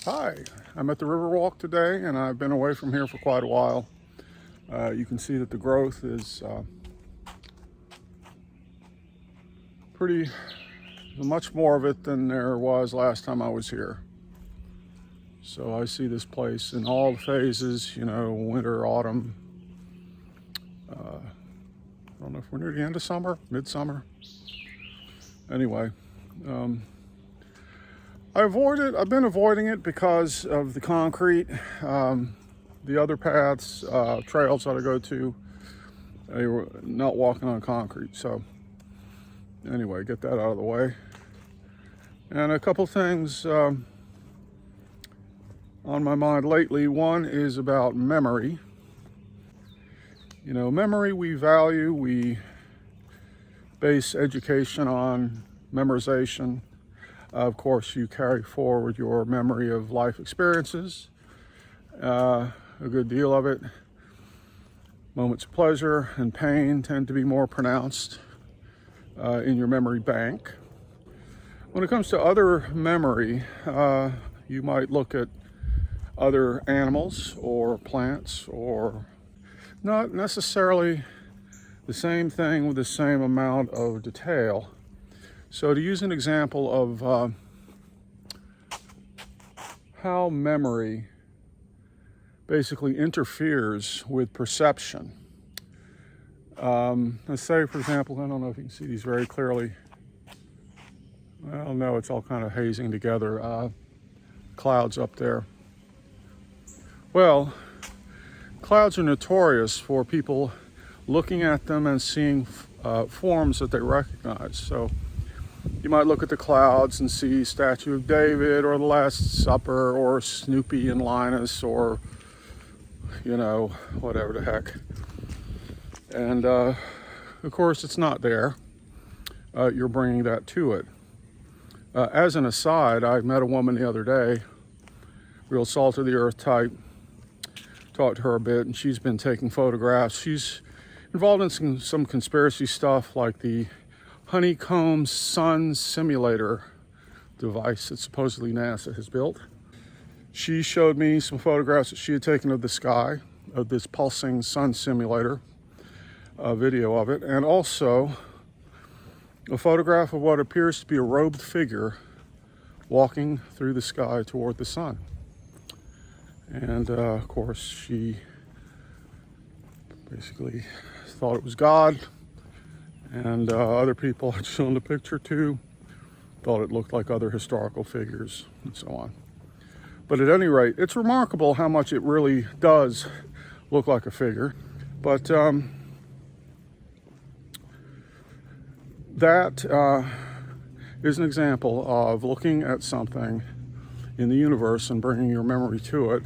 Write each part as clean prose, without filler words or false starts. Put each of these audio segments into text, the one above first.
Hi, I'm at the Riverwalk today, and I've been away from here for quite a while. You can see that the growth is pretty much more of it than there was last time I was here. So I see this place in all the phases, winter, autumn. I don't know if we're near the end of summer, midsummer. Anyway, I've been avoiding it because of the concrete. The other paths, trails that I go to, they were not walking on concrete. So anyway, get that out of the way. And a couple things on my mind lately. One is about memory. Memory we value. We base education on memorization. Of course, you carry forward your memory of life experiences, a good deal of it. Moments of pleasure and pain tend to be more pronounced in your memory bank. When it comes to other memory, you might look at other animals or plants, or not necessarily the same thing with the same amount of detail. So to use an example of how memory basically interferes with perception. Let's say, for example, I don't know if you can see these very clearly. Well, no, it's all kind of hazing together. Clouds up there. Well, clouds are notorious for people looking at them and seeing forms that they recognize. So you might look at the clouds and see Statue of David or the Last Supper or Snoopy and Linus or, whatever the heck. And of course, it's not there. You're bringing that to it. As an aside, I met a woman the other day, real salt of the earth type. Talked to her a bit, and she's been taking photographs. She's involved in some conspiracy stuff like the honeycomb sun simulator device that supposedly NASA has built. She showed me some photographs that she had taken of the sky, of this pulsing sun simulator, a video of it, and also a photograph of what appears to be a robed figure walking through the sky toward the sun. And of course, she basically thought it was God. And other people had shown the picture too, thought it looked like other historical figures and so on. But at any rate, it's remarkable how much it really does look like a figure. But that is an example of looking at something in the universe and bringing your memory to it,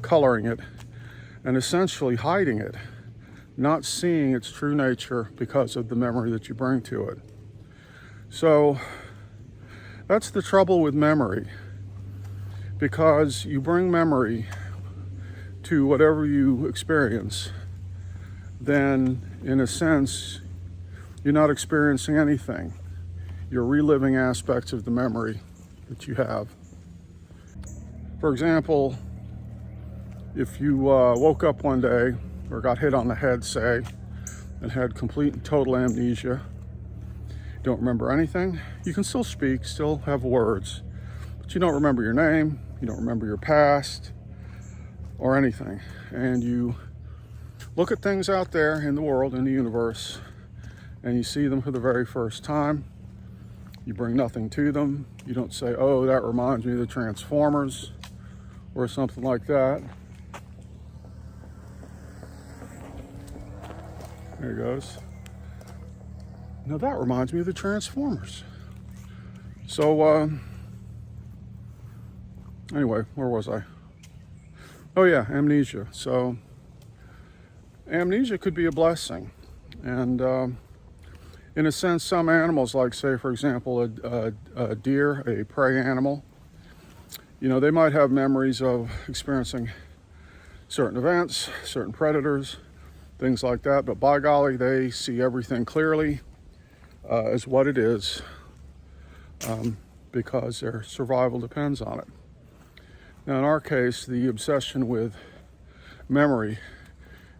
coloring it, and essentially hiding it, not seeing its true nature because of the memory that you bring to it. So that's the trouble with memory, because you bring memory to whatever you experience, then in a sense, you're not experiencing anything. You're reliving aspects of the memory that you have. For example, if you woke up one day or got hit on the head, say, and had complete and total amnesia, don't remember anything, you can still speak, still have words, but you don't remember your name, you don't remember your past or anything. And you look at things out there in the world, in the universe, and you see them for the very first time. You bring nothing to them. You don't say, oh, that reminds me of the Transformers or something like that. There it goes. Now that reminds me of the Transformers. So anyway, where was I? Oh yeah, amnesia. So amnesia could be a blessing. And in a sense, some animals, like say, for example, a deer, a prey animal, they might have memories of experiencing certain events, certain predators, things like that. But by golly, they see everything clearly as what it is, because their survival depends on it. Now, in our case, the obsession with memory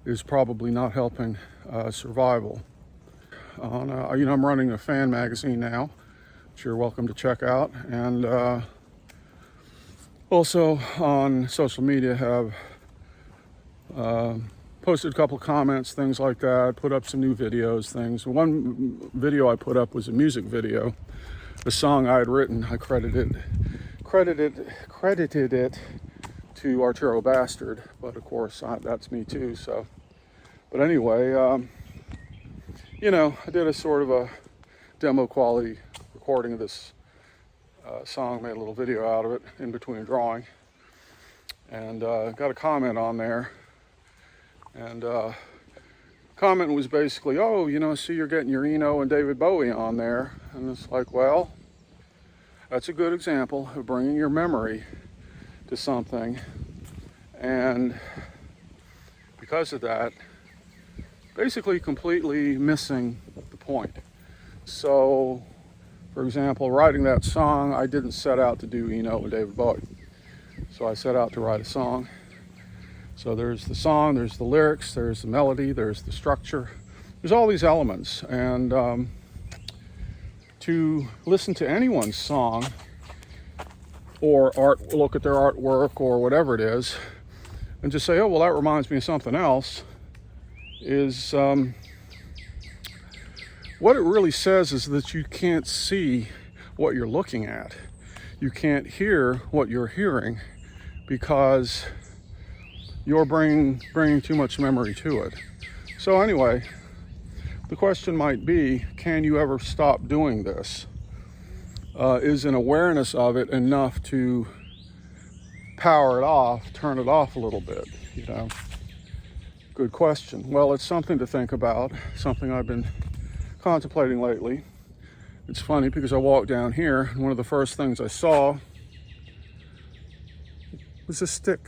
is probably not helping survival. I'm running a fan magazine now, which you're welcome to check out, and also on social media have posted a couple comments, things like that, put up some new videos, things. One video I put up was a music video, a song I had written. I credited it to Arturo Bastard, but of course that's me too. So, but anyway, I did a sort of a demo quality recording of this song, made a little video out of it in between drawing, and got a comment on there. And comment was basically, oh, see, you're getting your Eno and David Bowie on there. And it's like, well, that's a good example of bringing your memory to something. And because of that, basically completely missing the point. So, for example, writing that song, I didn't set out to do Eno and David Bowie. So I set out to write a song. So there's the song, there's the lyrics, there's the melody, there's the structure. There's all these elements. And to listen to anyone's song or look at their artwork or whatever it is, and just say, oh, well, that reminds me of something else, is what it really says is that you can't see what you're looking at. You can't hear what you're hearing because you're bringing too much memory to it. So anyway, the question might be, can you ever stop doing this? Is an awareness of it enough to power it off, turn it off a little bit, Good question. Well, it's something to think about, something I've been contemplating lately. It's funny because I walked down here, and one of the first things I saw was a stick.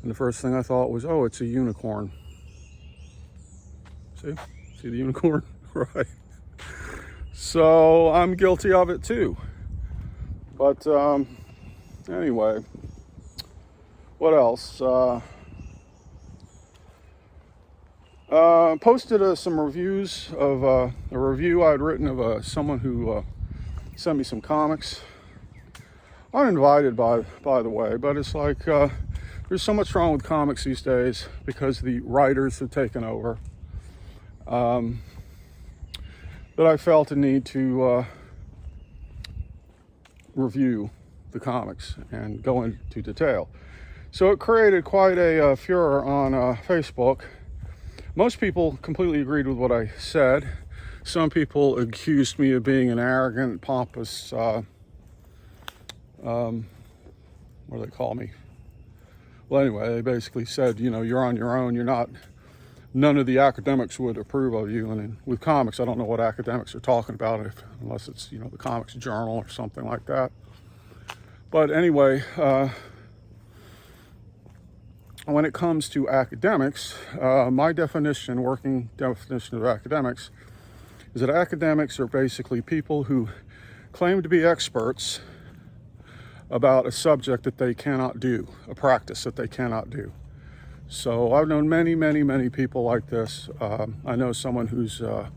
And the first thing I thought was, oh, it's a unicorn. See the unicorn? Right. So I'm guilty of it too. But anyway, what else? Posted some reviews of a review I'd written of someone who sent me some comics. Uninvited, by the way, but it's like there's so much wrong with comics these days because the writers have taken over, that I felt a need to review the comics and go into detail. So it created quite a furor on Facebook. Most people completely agreed with what I said. Some people accused me of being an arrogant, pompous, what do they call me? Well, anyway, they basically said, you're on your own. None of the academics would approve of you. And with comics, I don't know what academics are talking about, unless it's, the Comics Journal or something like that. But anyway, when it comes to academics, my working definition of academics, is that academics are basically people who claim to be experts about a subject that they cannot do, a practice that they cannot do. So I've known many, many, many people like this. I know someone who's a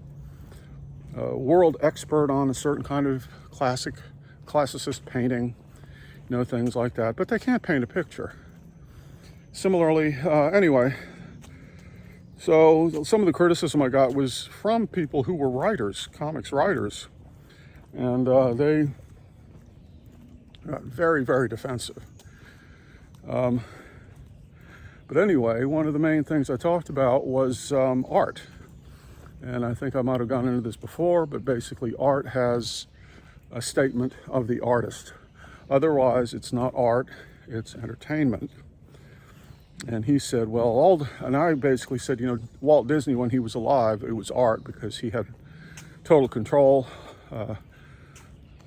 world expert on a certain kind of classicist painting, things like that, but they can't paint a picture. Similarly, anyway, so some of the criticism I got was from people who were writers, comics writers, and they got very, very defensive. But anyway, one of the main things I talked about was art. And I think I might have gone into this before, but basically art has a statement of the artist. Otherwise, it's not art, it's entertainment. And he said, and I basically said, Walt Disney, when he was alive, it was art because he had total control,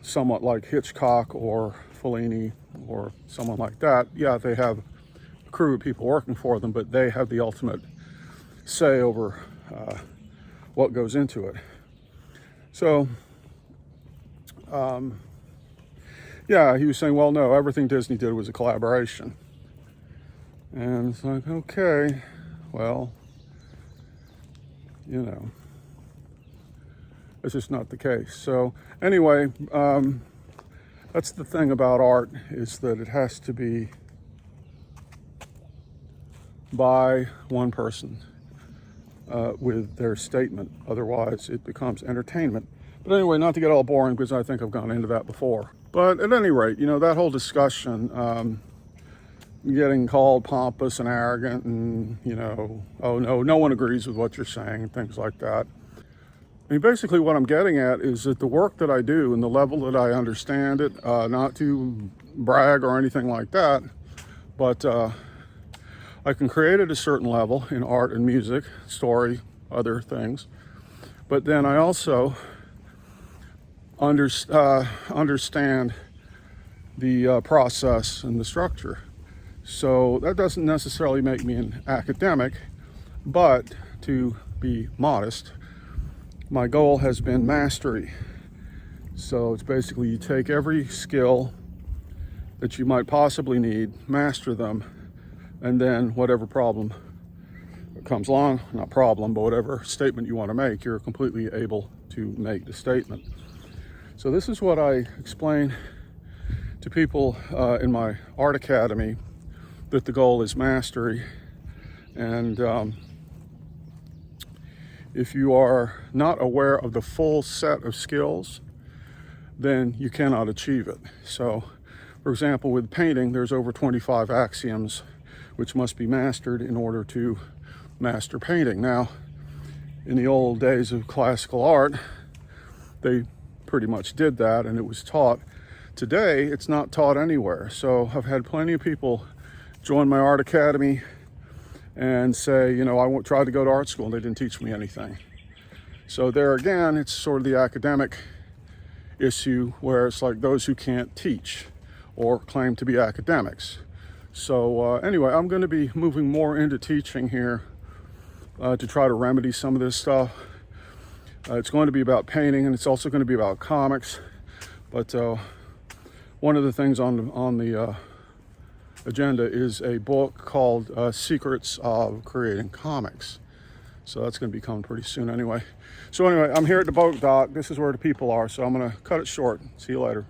somewhat like Hitchcock or Fellini or someone like that. Yeah, they have a crew of people working for them, but they have the ultimate say over what goes into it. So, yeah, he was saying, well, no, everything Disney did was a collaboration. And it's like, okay, well, you know, it's just not the case. So anyway, that's the thing about art, is that it has to be by one person with their statement. Otherwise, it becomes entertainment. But anyway, not to get all boring, because I think I've gone into that before. But at any rate, you know, that whole discussion, getting called pompous and arrogant, and, you know, oh no one agrees with what you're saying, and things like that. I mean, basically what I'm getting at is that the work that I do and the level that I understand it, not to brag or anything like that, but I can create at a certain level in art and music, story, other things. But then I also understand the process and the structure. So that doesn't necessarily make me an academic, but to be modest, my goal has been mastery. So it's basically you take every skill that you might possibly need, master them, and then whatever problem comes along, not problem, but whatever statement you want to make, you're completely able to make the statement. So this is what I explain to people in my art academy, that the goal is mastery. And if you are not aware of the full set of skills, then you cannot achieve it. So, for example, with painting, there's over 25 axioms which must be mastered in order to master painting. Now, in the old days of classical art, they pretty much did that, and it was taught. Today, it's not taught anywhere. So I've had plenty of people join my art academy and say, you know, I tried to go to art school and they didn't teach me anything. So there again, it's sort of the academic issue, where it's like those who can't teach or claim to be academics. So anyway, I'm going to be moving more into teaching here to try to remedy some of this stuff. It's going to be about painting, and it's also going to be about comics. But one of the things on the agenda is a book called Secrets of Creating Comics. So that's going to be coming pretty soon anyway. So anyway, I'm here at the boat dock. This is where the people are, so I'm going to cut it short. See you later.